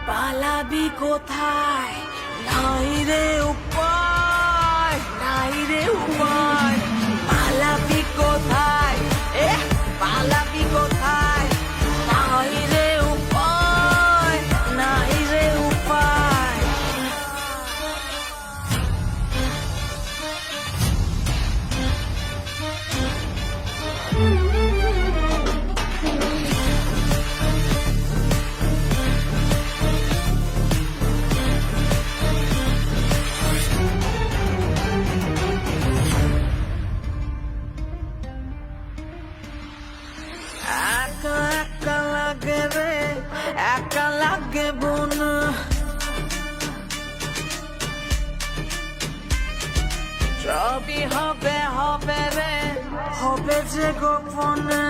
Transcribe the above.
পালাবি কোথায়? নাই রে উপায়, নাই রে উপায়। পালাবি কোথায়? পালাবি কোথায়? নাই রে উপায়, নাই রে উপায়। একা একা লাগে রে, একা লাগে বোন। সবই হবে হবে রে, হবে যে গোপনে।